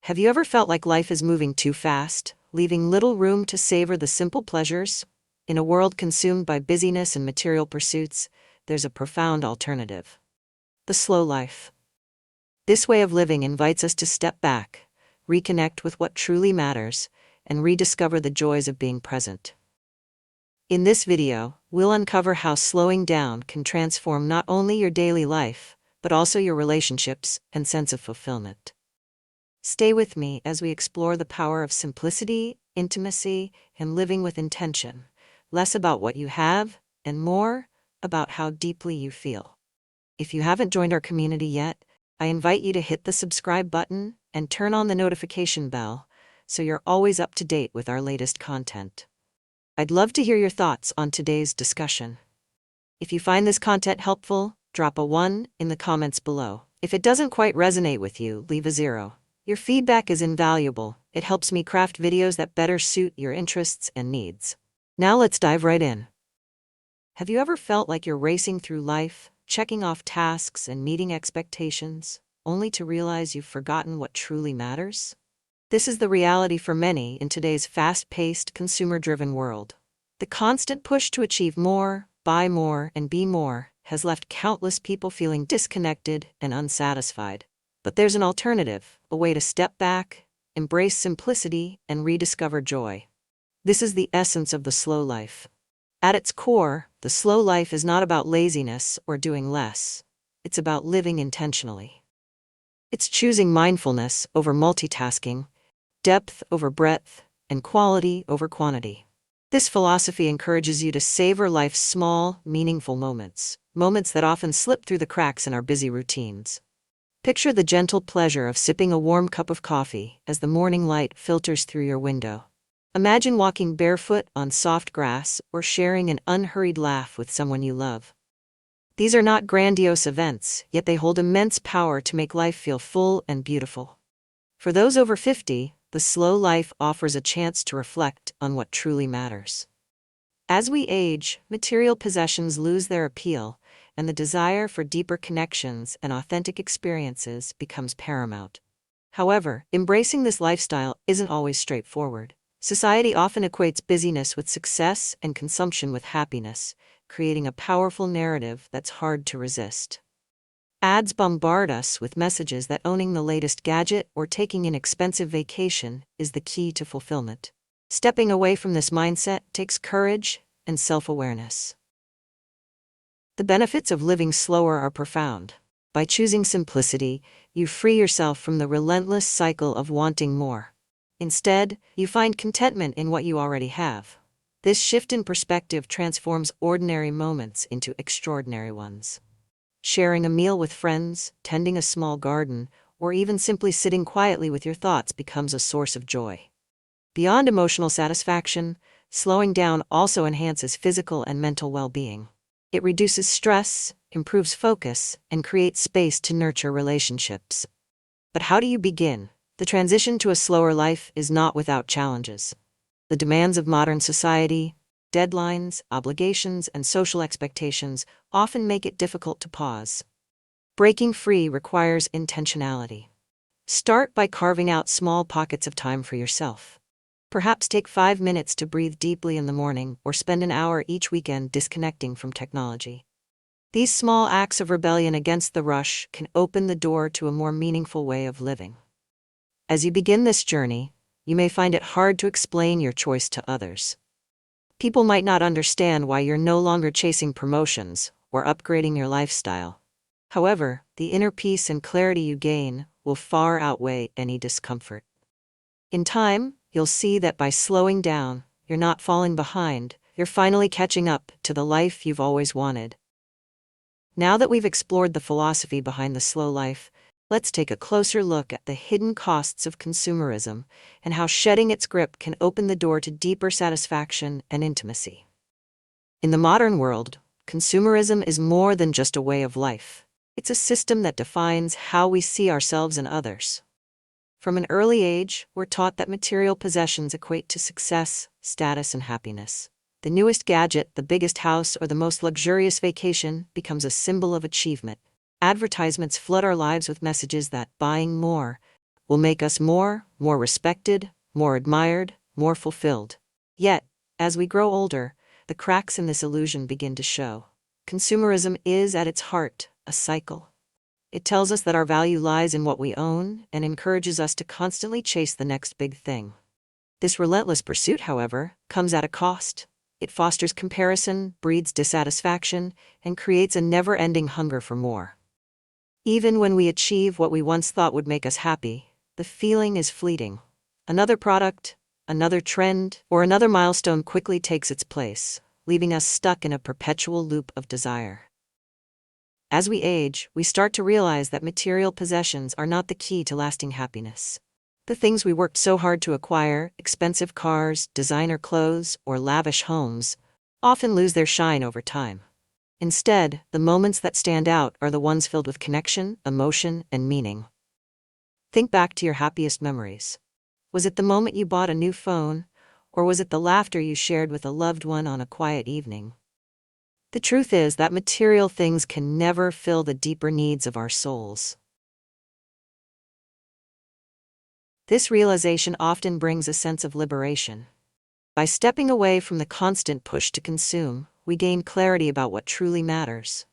Have you ever felt like life is moving too fast, leaving little room to savor the simple pleasures? In a world consumed by busyness and material pursuits, there's a profound alternative: the slow life. This way of living invites us to step back, reconnect with what truly matters, and rediscover the joys of being present. In this video, we'll uncover how slowing down can transform not only your daily life, but also your relationships and sense of fulfillment. Stay with me as we explore the power of simplicity, intimacy, and living with intention, less about what you have and more about how deeply you feel. If you haven't joined our community yet, I invite you to hit the subscribe button and turn on the notification bell so you're always up to date with our latest content. I'd love to hear your thoughts on today's discussion. If you find this content helpful, drop a 1 in the comments below. If it doesn't quite resonate with you, leave a 0. Your feedback is invaluable. It helps me craft videos that better suit your interests and needs. Now let's dive right in. Have you ever felt like you're racing through life, checking off tasks and meeting expectations, only to realize you've forgotten what truly matters? This is the reality for many in today's fast-paced, consumer-driven world. The constant push to achieve more, buy more, and be more has left countless people feeling disconnected and unsatisfied. But there's an alternative, a way to step back, embrace simplicity, and rediscover joy. This is the essence of the slow life. At its core, the slow life is not about laziness or doing less. It's about living intentionally. It's choosing mindfulness over multitasking, depth over breadth, and quality over quantity. This philosophy encourages you to savor life's small, meaningful moments that often slip through the cracks in our busy routines. Picture the gentle pleasure of sipping a warm cup of coffee as the morning light filters through your window. Imagine walking barefoot on soft grass or sharing an unhurried laugh with someone you love. These are not grandiose events, yet they hold immense power to make life feel full and beautiful. For those over 50, the slow life offers a chance to reflect on what truly matters. As we age, material possessions lose their appeal, and the desire for deeper connections and authentic experiences becomes paramount. However, embracing this lifestyle isn't always straightforward. Society often equates busyness with success and consumption with happiness, creating a powerful narrative that's hard to resist. Ads bombard us with messages that owning the latest gadget or taking an expensive vacation is the key to fulfillment. Stepping away from this mindset takes courage and self-awareness. The benefits of living slower are profound. By choosing simplicity, you free yourself from the relentless cycle of wanting more. Instead, you find contentment in what you already have. This shift in perspective transforms ordinary moments into extraordinary ones. Sharing a meal with friends, tending a small garden, or even simply sitting quietly with your thoughts becomes a source of joy. Beyond emotional satisfaction, slowing down also enhances physical and mental well-being. It reduces stress, improves focus, and creates space to nurture relationships. But how do you begin? The transition to a slower life is not without challenges. The demands of modern society, deadlines, obligations, and social expectations often make it difficult to pause. Breaking free requires intentionality. Start by carving out small pockets of time for yourself. Perhaps take 5 minutes to breathe deeply in the morning or spend an hour each weekend disconnecting from technology. These small acts of rebellion against the rush can open the door to a more meaningful way of living. As you begin this journey, you may find it hard to explain your choice to others. People might not understand why you're no longer chasing promotions or upgrading your lifestyle. However, the inner peace and clarity you gain will far outweigh any discomfort. In time, you'll see that by slowing down, you're not falling behind, you're finally catching up to the life you've always wanted. Now that we've explored the philosophy behind the slow life, let's take a closer look at the hidden costs of consumerism and how shedding its grip can open the door to deeper satisfaction and intimacy. In the modern world, consumerism is more than just a way of life. It's a system that defines how we see ourselves and others. From an early age, we're taught that material possessions equate to success, status, and happiness. The newest gadget, the biggest house, or the most luxurious vacation becomes a symbol of achievement. Advertisements flood our lives with messages that buying more, will make us more respected, more admired, more fulfilled. Yet, as we grow older, the cracks in this illusion begin to show. Consumerism is, at its heart, a cycle. It tells us that our value lies in what we own and encourages us to constantly chase the next big thing. This relentless pursuit, however, comes at a cost. It fosters comparison, breeds dissatisfaction, and creates a never-ending hunger for more. Even when we achieve what we once thought would make us happy, the feeling is fleeting. Another product, another trend, or another milestone quickly takes its place, leaving us stuck in a perpetual loop of desire. As we age, we start to realize that material possessions are not the key to lasting happiness. The things we worked so hard to acquire, expensive cars, designer clothes, or lavish homes, often lose their shine over time. Instead, the moments that stand out are the ones filled with connection, emotion, and meaning. Think back to your happiest memories. Was it the moment you bought a new phone, or was it the laughter you shared with a loved one on a quiet evening? The truth is that material things can never fill the deeper needs of our souls. This realization often brings a sense of liberation. By stepping away from the constant push to consume, we gain clarity about what truly matters.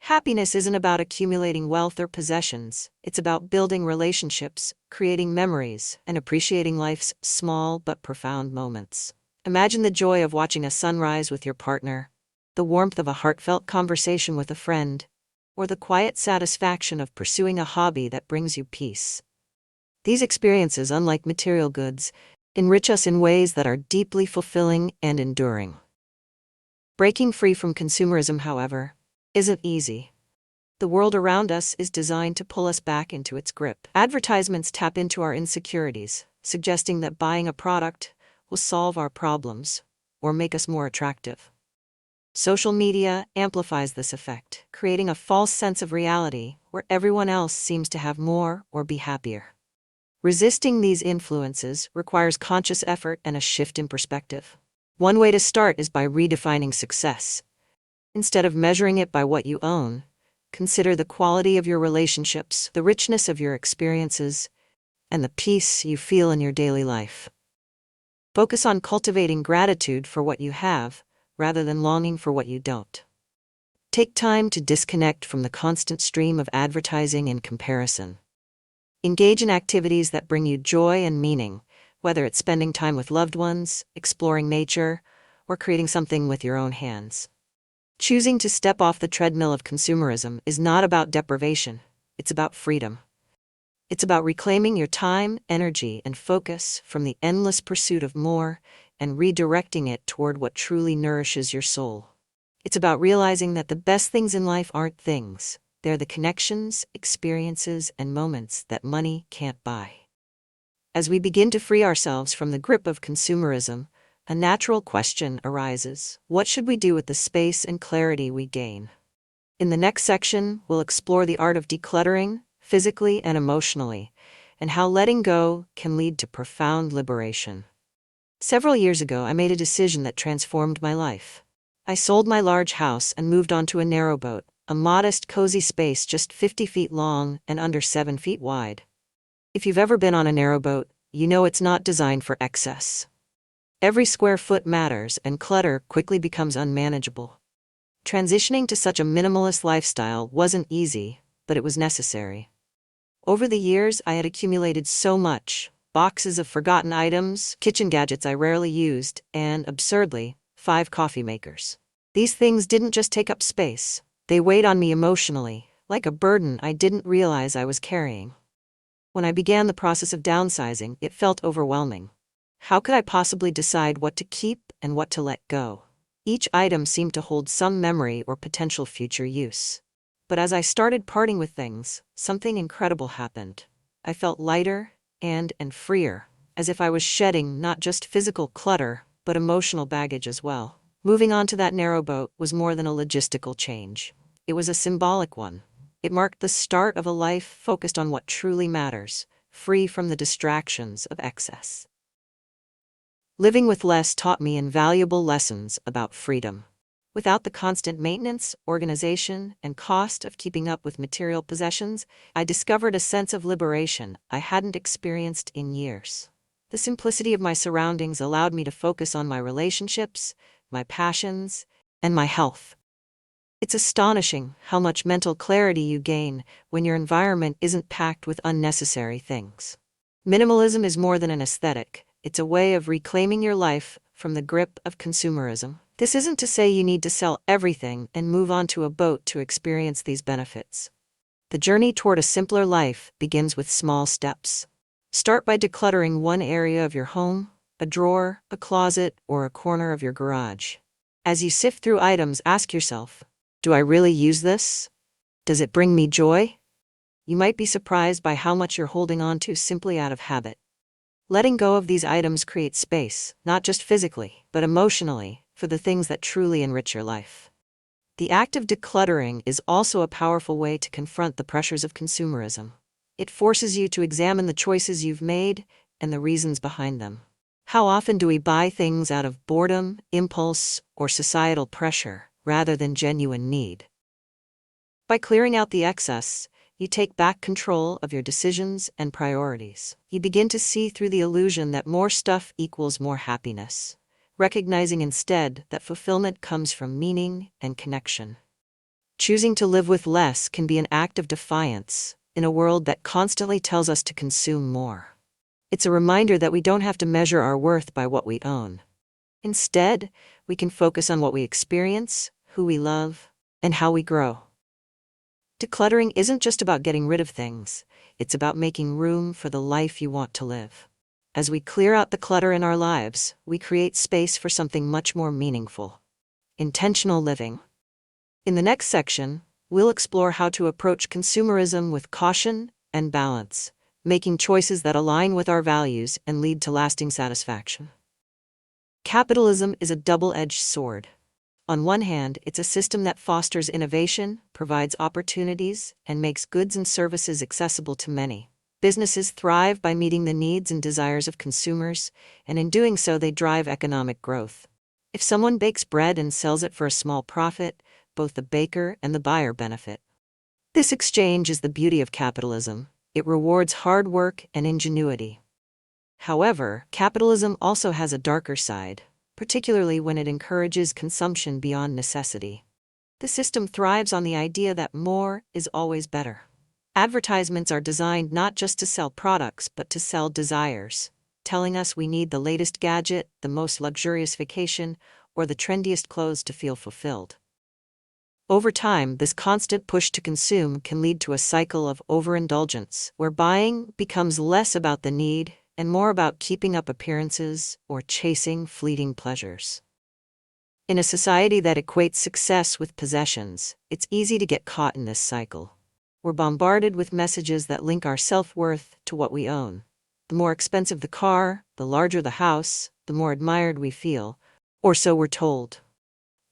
Happiness isn't about accumulating wealth or possessions, it's about building relationships, creating memories, and appreciating life's small but profound moments. Imagine the joy of watching a sunrise with your partner, the warmth of a heartfelt conversation with a friend, or the quiet satisfaction of pursuing a hobby that brings you peace. These experiences, unlike material goods, enrich us in ways that are deeply fulfilling and enduring. Breaking free from consumerism, however, isn't easy. The world around us is designed to pull us back into its grip. Advertisements tap into our insecurities, suggesting that buying a product will solve our problems or make us more attractive. Social media amplifies this effect, creating a false sense of reality where everyone else seems to have more or be happier. Resisting these influences requires conscious effort and a shift in perspective. One way to start is by redefining success. Instead of measuring it by what you own, consider the quality of your relationships, the richness of your experiences, and the peace you feel in your daily life. Focus on cultivating gratitude for what you have, rather than longing for what you don't. Take time to disconnect from the constant stream of advertising and comparison. Engage in activities that bring you joy and meaning, whether it's spending time with loved ones, exploring nature, or creating something with your own hands. Choosing to step off the treadmill of consumerism is not about deprivation, it's about freedom. It's about reclaiming your time, energy, and focus from the endless pursuit of more and redirecting it toward what truly nourishes your soul. It's about realizing that the best things in life aren't things. They're the connections, experiences, and moments that money can't buy. As we begin to free ourselves from the grip of consumerism, a natural question arises: what should we do with the space and clarity we gain? In the next section, we'll explore the art of decluttering, physically and emotionally, and how letting go can lead to profound liberation. Several years ago, I made a decision that transformed my life. I sold my large house and moved onto a narrowboat, a modest, cozy space just 50 feet long and under 7 feet wide. If you've ever been on a narrowboat, you know it's not designed for excess. Every square foot matters, and clutter quickly becomes unmanageable. Transitioning to such a minimalist lifestyle wasn't easy, but it was necessary. Over the years, I had accumulated so much: boxes of forgotten items, kitchen gadgets I rarely used, and, absurdly, 5 coffee makers. These things didn't just take up space, they weighed on me emotionally, like a burden I didn't realize I was carrying. When I began the process of downsizing, it felt overwhelming. How could I possibly decide what to keep and what to let go? Each item seemed to hold some memory or potential future use. But as I started parting with things, something incredible happened. I felt lighter and freer, as if I was shedding not just physical clutter, but emotional baggage as well. Moving on to that narrowboat was more than a logistical change. It was a symbolic one. It marked the start of a life focused on what truly matters, free from the distractions of excess. Living with less taught me invaluable lessons about freedom. Without the constant maintenance, organization, and cost of keeping up with material possessions, I discovered a sense of liberation I hadn't experienced in years. The simplicity of my surroundings allowed me to focus on my relationships, my passions, and my health. It's astonishing how much mental clarity you gain when your environment isn't packed with unnecessary things. Minimalism is more than an aesthetic, it's a way of reclaiming your life from the grip of consumerism. This isn't to say you need to sell everything and move onto a boat to experience these benefits. The journey toward a simpler life begins with small steps. Start by decluttering one area of your home, a drawer, a closet, or a corner of your garage. As you sift through items, ask yourself, do I really use this? Does it bring me joy? You might be surprised by how much you're holding on to simply out of habit. Letting go of these items creates space, not just physically, but emotionally, for the things that truly enrich your life. The act of decluttering is also a powerful way to confront the pressures of consumerism. It forces you to examine the choices you've made and the reasons behind them. How often do we buy things out of boredom, impulse, or societal pressure, rather than genuine need? By clearing out the excess, you take back control of your decisions and priorities. You begin to see through the illusion that more stuff equals more happiness, recognizing instead that fulfillment comes from meaning and connection. Choosing to live with less can be an act of defiance in a world that constantly tells us to consume more. It's a reminder that we don't have to measure our worth by what we own. Instead, we can focus on what we experience, who we love, and how we grow. Decluttering isn't just about getting rid of things, it's about making room for the life you want to live. As we clear out the clutter in our lives, we create space for something much more meaningful: intentional living. In the next section, we'll explore how to approach consumerism with caution and balance, making choices that align with our values and lead to lasting satisfaction. Capitalism is a double-edged sword. On one hand, it's a system that fosters innovation, provides opportunities, and makes goods and services accessible to many. Businesses thrive by meeting the needs and desires of consumers, and in doing so they drive economic growth. If someone bakes bread and sells it for a small profit, both the baker and the buyer benefit. This exchange is the beauty of capitalism. It rewards hard work and ingenuity. However, capitalism also has a darker side, particularly when it encourages consumption beyond necessity. The system thrives on the idea that more is always better. Advertisements are designed not just to sell products but to sell desires, telling us we need the latest gadget, the most luxurious vacation, or the trendiest clothes to feel fulfilled. Over time, this constant push to consume can lead to a cycle of overindulgence, where buying becomes less about the need and more about keeping up appearances or chasing fleeting pleasures. In a society that equates success with possessions, it's easy to get caught in this cycle. We're bombarded with messages that link our self-worth to what we own. The more expensive the car, the larger the house, the more admired we feel, or so we're told.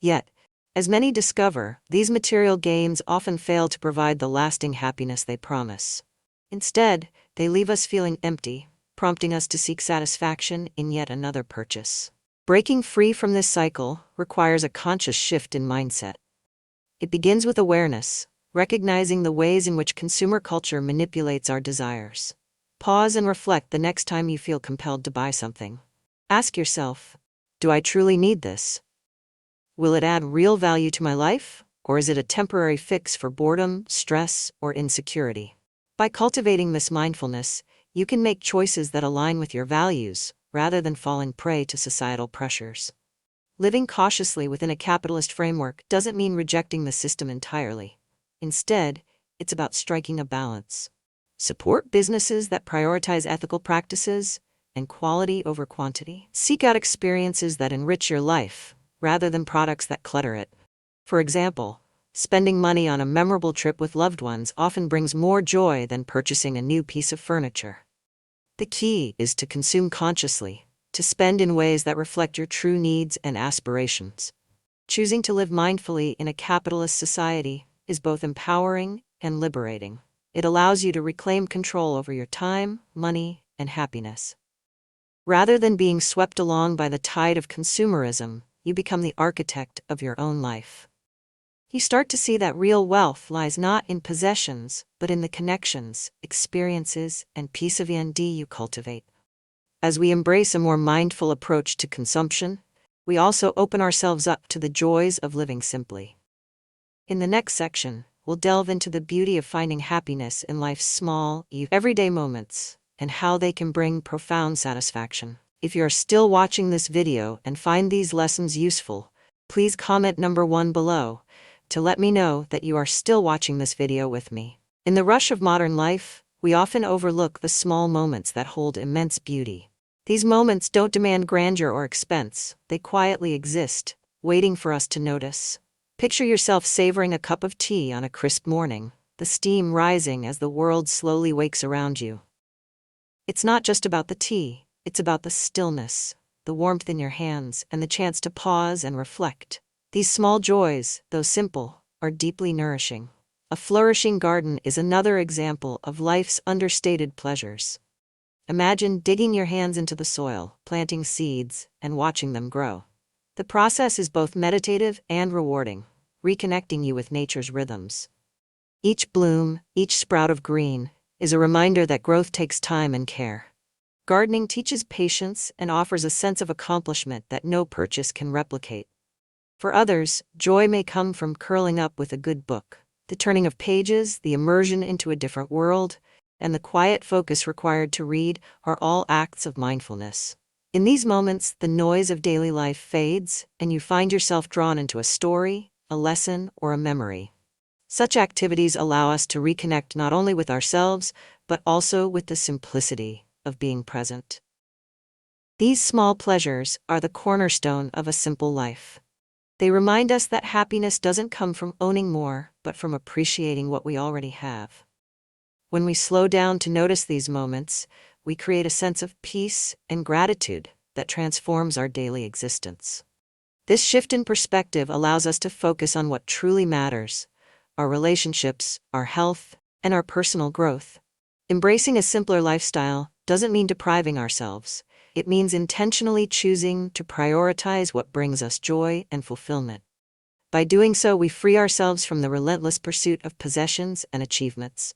Yet, as many discover, these material gains often fail to provide the lasting happiness they promise. Instead, they leave us feeling empty, prompting us to seek satisfaction in yet another purchase. Breaking free from this cycle requires a conscious shift in mindset. It begins with awareness, recognizing the ways in which consumer culture manipulates our desires. Pause and reflect the next time you feel compelled to buy something. Ask yourself, do I truly need this? Will it add real value to my life, or is it a temporary fix for boredom, stress, or insecurity? By cultivating this mindfulness, you can make choices that align with your values, rather than falling prey to societal pressures. Living cautiously within a capitalist framework doesn't mean rejecting the system entirely. Instead, it's about striking a balance. Support businesses that prioritize ethical practices and quality over quantity. Seek out experiences that enrich your life, rather than products that clutter it. For example, spending money on a memorable trip with loved ones often brings more joy than purchasing a new piece of furniture. The key is to consume consciously, to spend in ways that reflect your true needs and aspirations. Choosing to live mindfully in a capitalist society is both empowering and liberating. It allows you to reclaim control over your time, money, and happiness. Rather than being swept along by the tide of consumerism, you become the architect of your own life. You start to see that real wealth lies not in possessions, but in the connections, experiences, and peace of mind you cultivate. As we embrace a more mindful approach to consumption, we also open ourselves up to the joys of living simply. In the next section, we'll delve into the beauty of finding happiness in life's small, everyday moments, and how they can bring profound satisfaction. If you are still watching this video and find these lessons useful, please comment number 1 below to let me know that you are still watching this video with me. In the rush of modern life, we often overlook the small moments that hold immense beauty. These moments don't demand grandeur or expense, they quietly exist, waiting for us to notice. Picture yourself savoring a cup of tea on a crisp morning, the steam rising as the world slowly wakes around you. It's not just about the tea, it's about the stillness, the warmth in your hands, and the chance to pause and reflect. These small joys, though simple, are deeply nourishing. A flourishing garden is another example of life's understated pleasures. Imagine digging your hands into the soil, planting seeds, and watching them grow. The process is both meditative and rewarding, reconnecting you with nature's rhythms. Each bloom, each sprout of green, is a reminder that growth takes time and care. Gardening teaches patience and offers a sense of accomplishment that no purchase can replicate. For others, joy may come from curling up with a good book. The turning of pages, the immersion into a different world, and the quiet focus required to read are all acts of mindfulness. In these moments, the noise of daily life fades, and you find yourself drawn into a story, a lesson, or a memory. Such activities allow us to reconnect not only with ourselves, but also with the simplicity of being present. These small pleasures are the cornerstone of a simple life. They remind us that happiness doesn't come from owning more, but from appreciating what we already have. When we slow down to notice these moments, we create a sense of peace and gratitude that transforms our daily existence. This shift in perspective allows us to focus on what truly matters: our relationships, our health, and our personal growth. Embracing a simpler lifestyle doesn't mean depriving ourselves. It means intentionally choosing to prioritize what brings us joy and fulfillment. By doing so, we free ourselves from the relentless pursuit of possessions and achievements.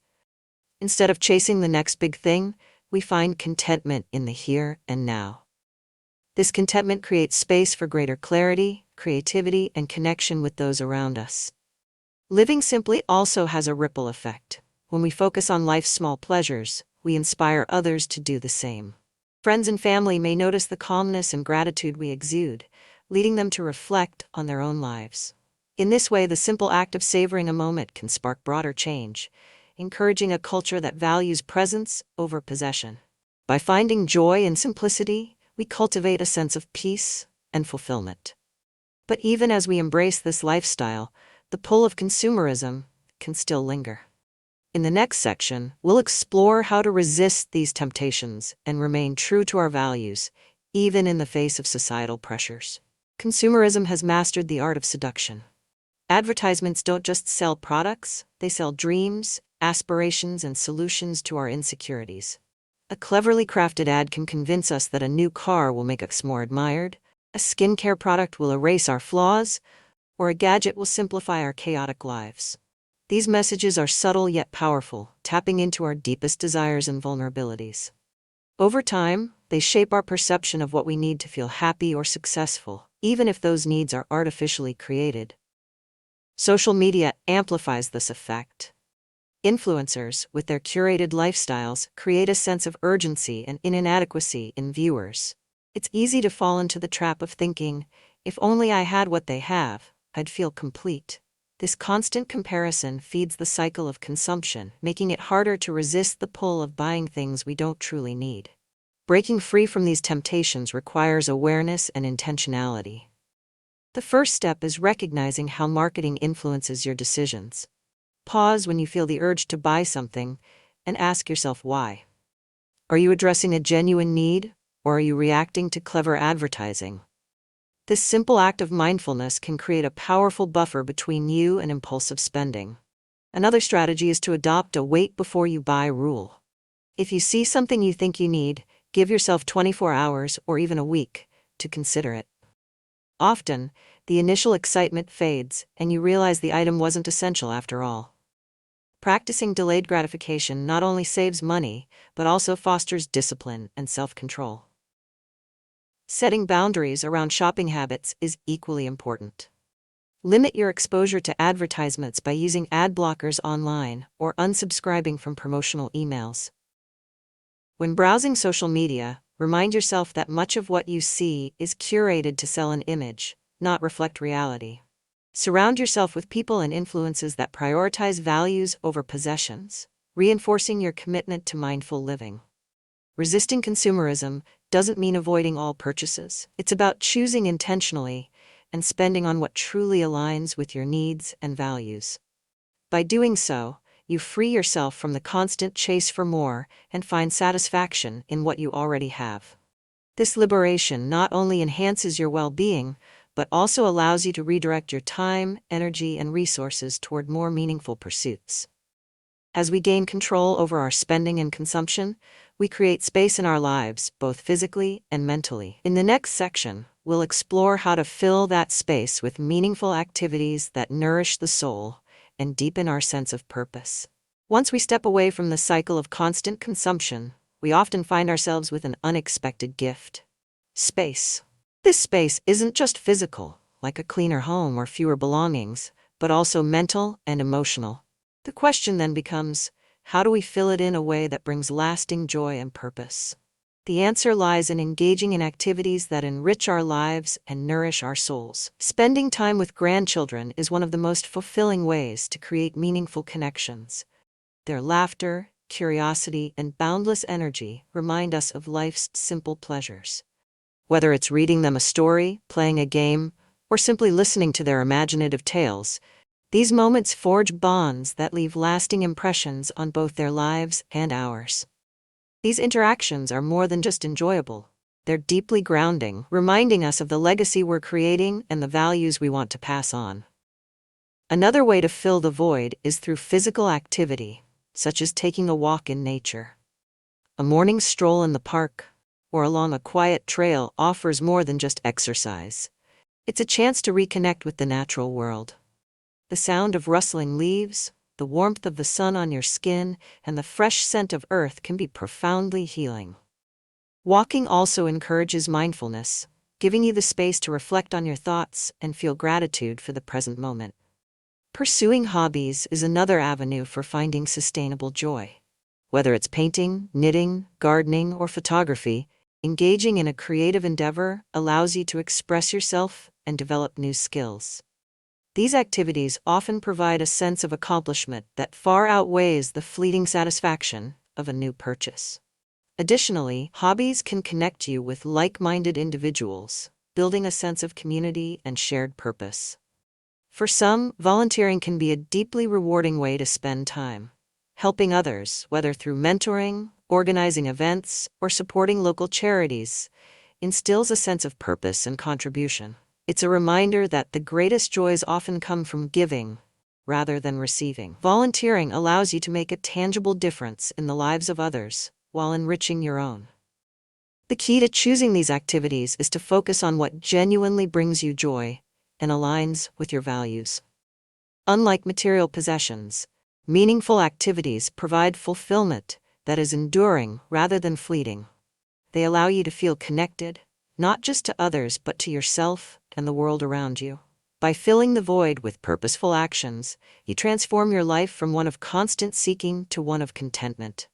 Instead of chasing the next big thing, we find contentment in the here and now. This contentment creates space for greater clarity, creativity, and connection with those around us. Living simply also has a ripple effect. When we focus on life's small pleasures, we inspire others to do the same. Friends and family may notice the calmness and gratitude we exude, leading them to reflect on their own lives. In this way, the simple act of savoring a moment can spark broader change, encouraging a culture that values presence over possession. By finding joy in simplicity, we cultivate a sense of peace and fulfillment. But even as we embrace this lifestyle, the pull of consumerism can still linger. In the next section, we'll explore how to resist these temptations and remain true to our values, even in the face of societal pressures. Consumerism has mastered the art of seduction. Advertisements don't just sell products, they sell dreams, aspirations, and solutions to our insecurities. A cleverly crafted ad can convince us that a new car will make us more admired, a skincare product will erase our flaws, or a gadget will simplify our chaotic lives. These messages are subtle yet powerful, tapping into our deepest desires and vulnerabilities. Over time, they shape our perception of what we need to feel happy or successful, even if those needs are artificially created. Social media amplifies this effect. Influencers, with their curated lifestyles, create a sense of urgency and inadequacy in viewers. It's easy to fall into the trap of thinking, if only I had what they have, I'd feel complete. This constant comparison feeds the cycle of consumption, making it harder to resist the pull of buying things we don't truly need. Breaking free from these temptations requires awareness and intentionality. The first step is recognizing how marketing influences your decisions. Pause when you feel the urge to buy something and ask yourself why. Are you addressing a genuine need, or are you reacting to clever advertising? This simple act of mindfulness can create a powerful buffer between you and impulsive spending. Another strategy is to adopt a wait before you buy rule. If you see something you think you need, give yourself 24 hours or even a week to consider it. Often, the initial excitement fades, and you realize the item wasn't essential after all. Practicing delayed gratification not only saves money, but also fosters discipline and self-control. Setting boundaries around shopping habits is equally important. Limit your exposure to advertisements by using ad blockers online or unsubscribing from promotional emails. When browsing social media, remind yourself that much of what you see is curated to sell an image, not reflect reality. Surround yourself with people and influences that prioritize values over possessions, reinforcing your commitment to mindful living. Resisting consumerism doesn't mean avoiding all purchases. It's about choosing intentionally and spending on what truly aligns with your needs and values. By doing so, you free yourself from the constant chase for more and find satisfaction in what you already have. This liberation not only enhances your well-being, but also allows you to redirect your time, energy, and resources toward more meaningful pursuits. As we gain control over our spending and consumption, we create space in our lives, both physically and mentally. In the next section, we'll explore how to fill that space with meaningful activities that nourish the soul and deepen our sense of purpose. Once we step away from the cycle of constant consumption, we often find ourselves with an unexpected gift: space. This space isn't just physical, like a cleaner home or fewer belongings, but also mental and emotional. The question then becomes, how do we fill it in a way that brings lasting joy and purpose? The answer lies in engaging in activities that enrich our lives and nourish our souls. Spending time with grandchildren is one of the most fulfilling ways to create meaningful connections. Their laughter, curiosity, and boundless energy remind us of life's simple pleasures. Whether it's reading them a story, playing a game, or simply listening to their imaginative tales, these moments forge bonds that leave lasting impressions on both their lives and ours. These interactions are more than just enjoyable. They're deeply grounding, reminding us of the legacy we're creating and the values we want to pass on. Another way to fill the void is through physical activity, such as taking a walk in nature. A morning stroll in the park or along a quiet trail offers more than just exercise. It's a chance to reconnect with the natural world. The sound of rustling leaves, the warmth of the sun on your skin, and the fresh scent of earth can be profoundly healing. Walking also encourages mindfulness, giving you the space to reflect on your thoughts and feel gratitude for the present moment. Pursuing hobbies is another avenue for finding sustainable joy. Whether it's painting, knitting, gardening, or photography, engaging in a creative endeavor allows you to express yourself and develop new skills. These activities often provide a sense of accomplishment that far outweighs the fleeting satisfaction of a new purchase. Additionally, hobbies can connect you with like-minded individuals, building a sense of community and shared purpose. For some, volunteering can be a deeply rewarding way to spend time. Helping others, whether through mentoring, organizing events, or supporting local charities, instills a sense of purpose and contribution. It's a reminder that the greatest joys often come from giving, rather than receiving. Volunteering allows you to make a tangible difference in the lives of others, while enriching your own. The key to choosing these activities is to focus on what genuinely brings you joy and aligns with your values. Unlike material possessions, meaningful activities provide fulfillment that is enduring rather than fleeting. They allow you to feel connected, not just to others but to yourself and the world around you. By filling the void with purposeful actions, you transform your life from one of constant seeking to one of contentment.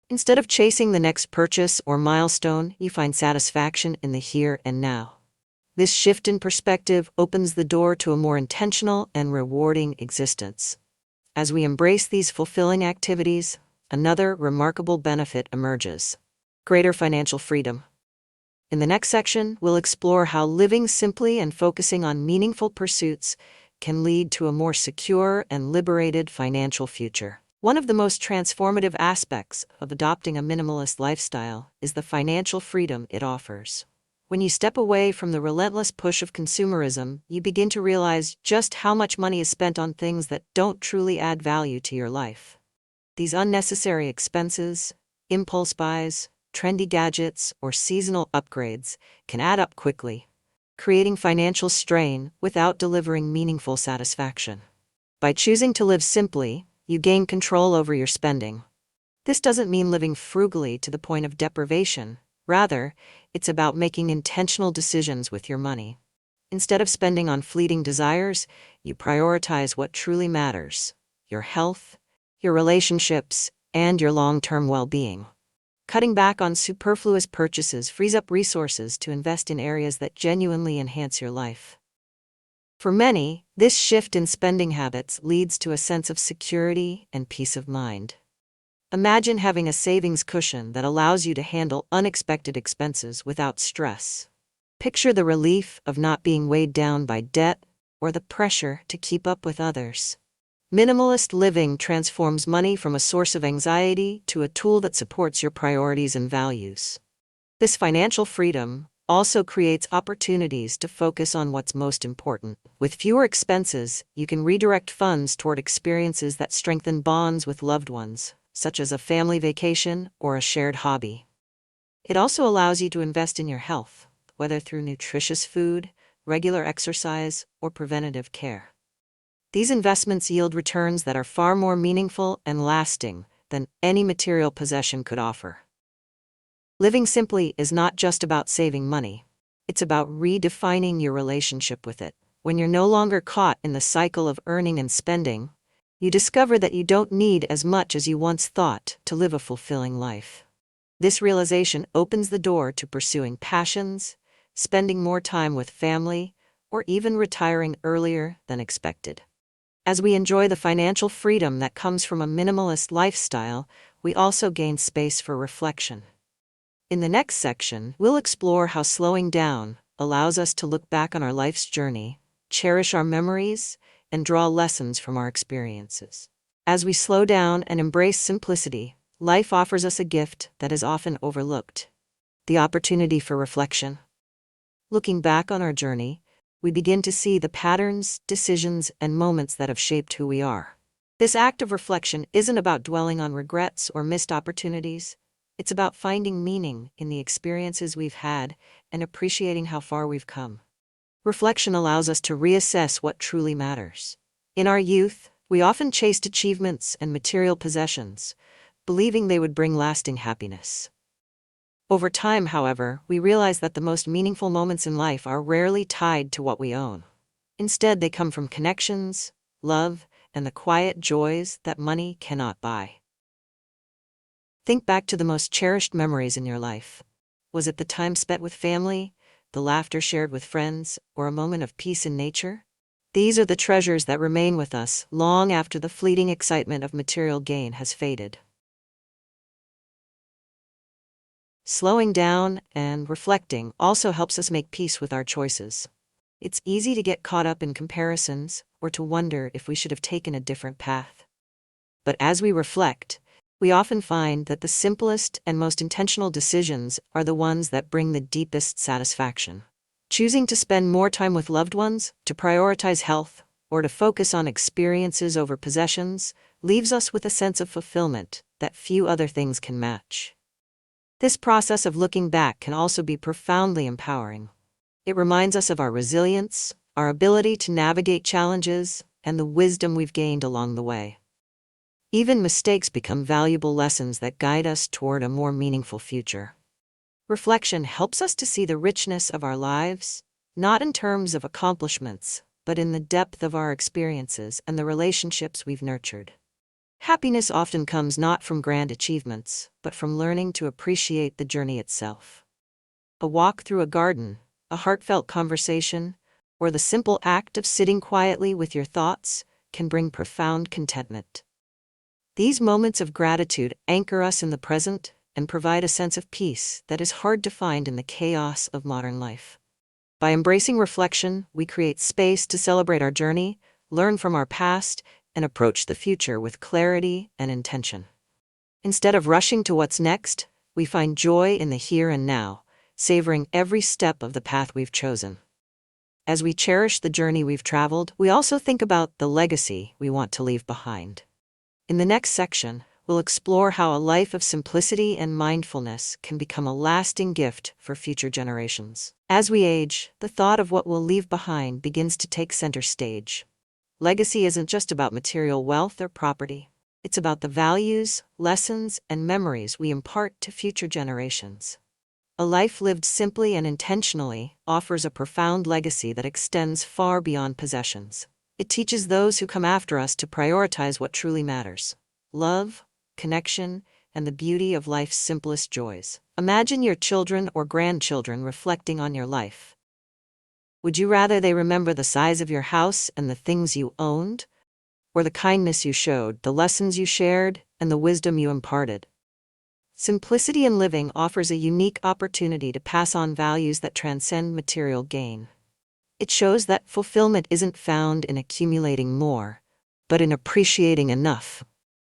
Instead of chasing the next purchase or milestone, you find satisfaction in the here and now. This shift in perspective opens the door to a more intentional and rewarding existence. As we embrace these fulfilling activities, another remarkable benefit emerges: greater financial freedom. In the next section, we'll explore how living simply and focusing on meaningful pursuits can lead to a more secure and liberated financial future. One of the most transformative aspects of adopting a minimalist lifestyle is the financial freedom it offers. When you step away from the relentless push of consumerism, you begin to realize just how much money is spent on things that don't truly add value to your life. These unnecessary expenses, impulse buys, trendy gadgets, or seasonal upgrades can add up quickly. creating financial strain without delivering meaningful satisfaction. By choosing to live simply, you gain control over your spending. This doesn't mean living frugally to the point of deprivation. Rather, it's about making intentional decisions with your money. Instead of spending on fleeting desires, you prioritize what truly matters: your health, your relationships, and your long-term well-being. Cutting back on superfluous purchases frees up resources to invest in areas that genuinely enhance your life. For many, this shift in spending habits leads to a sense of security and peace of mind. Imagine having a savings cushion that allows you to handle unexpected expenses without stress. Picture the relief of not being weighed down by debt or the pressure to keep up with others. Minimalist living transforms money from a source of anxiety to a tool that supports your priorities and values. This financial freedom also creates opportunities to focus on what's most important. With fewer expenses, you can redirect funds toward experiences that strengthen bonds with loved ones, such as a family vacation or a shared hobby. It also allows you to invest in your health, whether through nutritious food, regular exercise, or preventative care. These investments yield returns that are far more meaningful and lasting than any material possession could offer. Living simply is not just about saving money. It's about redefining your relationship with it. When you're no longer caught in the cycle of earning and spending, you discover that you don't need as much as you once thought to live a fulfilling life. This realization opens the door to pursuing passions, spending more time with family, or even retiring earlier than expected. As we enjoy the financial freedom that comes from a minimalist lifestyle, we also gain space for reflection. In the next section, we'll explore how slowing down allows us to look back on our life's journey, cherish our memories, and draw lessons from our experiences. As we slow down and embrace simplicity, life offers us a gift that is often overlooked: the opportunity for reflection. Looking back on our journey, we begin to see the patterns, decisions, and moments that have shaped who we are. This act of reflection isn't about dwelling on regrets or missed opportunities. It's about finding meaning in the experiences we've had and appreciating how far we've come. Reflection allows us to reassess what truly matters. In our youth, we often chased achievements and material possessions, believing they would bring lasting happiness. Over time, however, we realize that the most meaningful moments in life are rarely tied to what we own. Instead, they come from connections, love, and the quiet joys that money cannot buy. Think back to the most cherished memories in your life. Was it the time spent with family, the laughter shared with friends, or a moment of peace in nature? These are the treasures that remain with us long after the fleeting excitement of material gain has faded. Slowing down and reflecting also helps us make peace with our choices. It's easy to get caught up in comparisons or to wonder if we should have taken a different path. But as we reflect, we often find that the simplest and most intentional decisions are the ones that bring the deepest satisfaction. Choosing to spend more time with loved ones, to prioritize health, or to focus on experiences over possessions leaves us with a sense of fulfillment that few other things can match. This process of looking back can also be profoundly empowering. It reminds us of our resilience, our ability to navigate challenges, and the wisdom we've gained along the way. Even mistakes become valuable lessons that guide us toward a more meaningful future. Reflection helps us to see the richness of our lives, not in terms of accomplishments, but in the depth of our experiences and the relationships we've nurtured. Happiness often comes not from grand achievements, but from learning to appreciate the journey itself. A walk through a garden, a heartfelt conversation, or the simple act of sitting quietly with your thoughts can bring profound contentment. These moments of gratitude anchor us in the present and provide a sense of peace that is hard to find in the chaos of modern life. By embracing reflection, we create space to celebrate our journey, learn from our past, and approach the future with clarity and intention. Instead of rushing to what's next, we find joy in the here and now, savoring every step of the path we've chosen. As we cherish the journey we've traveled, we also think about the legacy we want to leave behind. In the next section, we'll explore how a life of simplicity and mindfulness can become a lasting gift for future generations. As we age, the thought of what we'll leave behind begins to take center stage. Legacy isn't just about material wealth or property. It's about the values, lessons, and memories we impart to future generations. A life lived simply and intentionally offers a profound legacy that extends far beyond possessions. It teaches those who come after us to prioritize what truly matters: love, connection, and the beauty of life's simplest joys. Imagine your children or grandchildren reflecting on your life. Would you rather they remember the size of your house and the things you owned, or the kindness you showed, the lessons you shared, and the wisdom you imparted? Simplicity in living offers a unique opportunity to pass on values that transcend material gain. It shows that fulfillment isn't found in accumulating more, but in appreciating enough.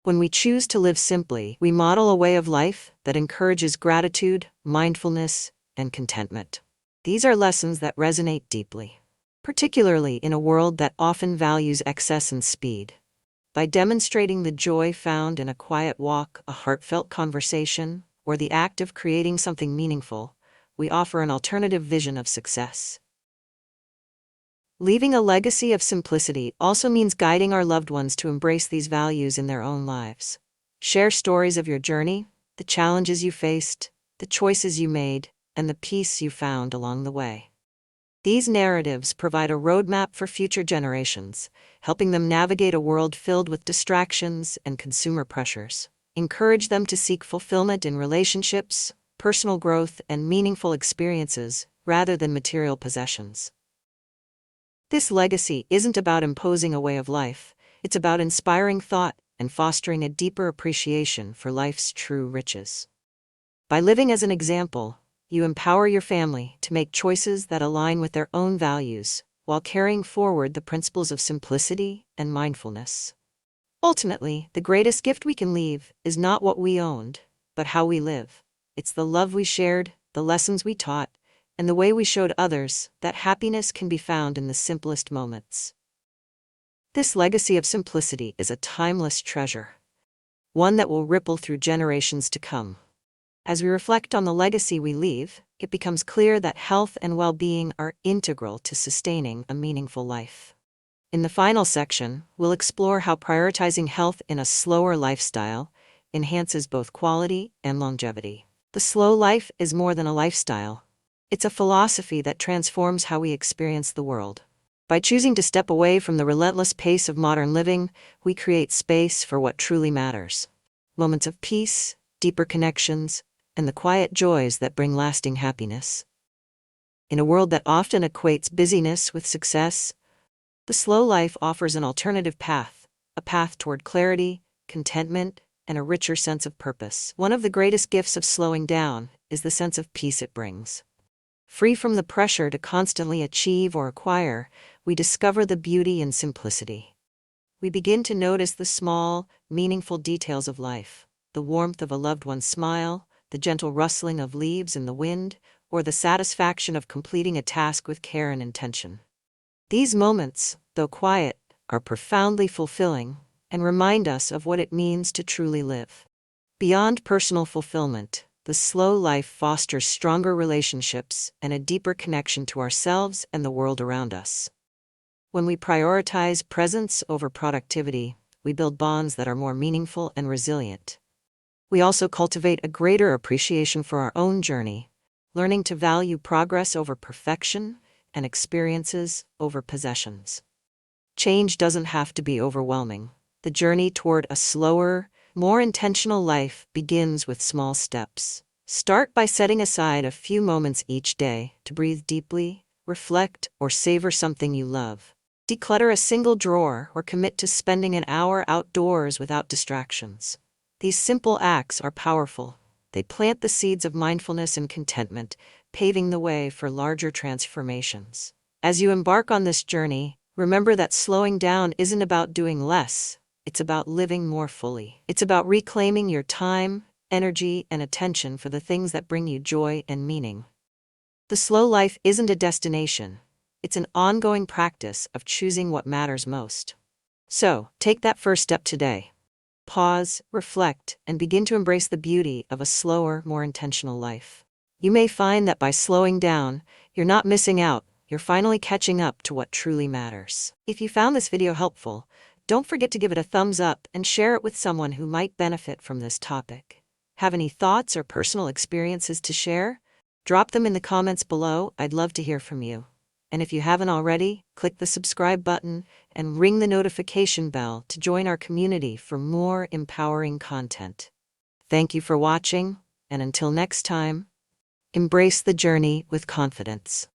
When we choose to live simply, we model a way of life that encourages gratitude, mindfulness, and contentment. These are lessons that resonate deeply, particularly in a world that often values excess and speed. By demonstrating the joy found in a quiet walk, a heartfelt conversation, or the act of creating something meaningful, we offer an alternative vision of success. Leaving a legacy of simplicity also means guiding our loved ones to embrace these values in their own lives. Share stories of your journey, the challenges you faced, the choices you made, and the peace you found along the way. These narratives provide a roadmap for future generations, helping them navigate a world filled with distractions and consumer pressures. Encourage them to seek fulfillment in relationships, personal growth, and meaningful experiences, rather than material possessions. This legacy isn't about imposing a way of life, it's about inspiring thought and fostering a deeper appreciation for life's true riches. By living as an example, you empower your family to make choices that align with their own values, while carrying forward the principles of simplicity and mindfulness. Ultimately, the greatest gift we can leave is not what we owned, but how we live. It's the love we shared, the lessons we taught, and the way we showed others that happiness can be found in the simplest moments. This legacy of simplicity is a timeless treasure, one that will ripple through generations to come. As we reflect on the legacy we leave, it becomes clear that health and well-being are integral to sustaining a meaningful life. In the final section, we'll explore how prioritizing health in a slower lifestyle enhances both quality and longevity. The slow life is more than a lifestyle. It's a philosophy that transforms how we experience the world. By choosing to step away from the relentless pace of modern living, we create space for what truly matters: moments of peace, deeper connections, and the quiet joys that bring lasting happiness. In a world that often equates busyness with success, the slow life offers an alternative path, a path toward clarity, contentment, and a richer sense of purpose. One of the greatest gifts of slowing down is the sense of peace it brings. Free from the pressure to constantly achieve or acquire, we discover the beauty in simplicity. We begin to notice the small, meaningful details of life: the warmth of a loved one's smile, the gentle rustling of leaves in the wind, or the satisfaction of completing a task with care and intention. These moments, though quiet, are profoundly fulfilling and remind us of what it means to truly live. Beyond personal fulfillment, the slow life fosters stronger relationships and a deeper connection to ourselves and the world around us. When we prioritize presence over productivity, we build bonds that are more meaningful and resilient. We also cultivate a greater appreciation for our own journey, learning to value progress over perfection and experiences over possessions. Change doesn't have to be overwhelming. The journey toward a slower, more intentional life begins with small steps. Start by setting aside a few moments each day to breathe deeply, reflect, or savor something you love. Declutter a single drawer or commit to spending an hour outdoors without distractions. These simple acts are powerful. They plant the seeds of mindfulness and contentment, paving the way for larger transformations. As you embark on this journey, remember that slowing down isn't about doing less. It's about living more fully. It's about reclaiming your time, energy, and attention for the things that bring you joy and meaning. The slow life isn't a destination. It's an ongoing practice of choosing what matters most. So, take that first step today. pause, reflect, and begin to embrace the beauty of a slower, more intentional life. You may find that by slowing down, you're not missing out, you're finally catching up to what truly matters. If you found this video helpful, don't forget to give it a thumbs up and share it with someone who might benefit from this topic. Have any thoughts or personal experiences to share? Drop them in the comments below. I'd love to hear from you. And if you haven't already, click the subscribe button and ring the notification bell to join our community for more empowering content. Thank you for watching, and until next time, embrace the journey with confidence.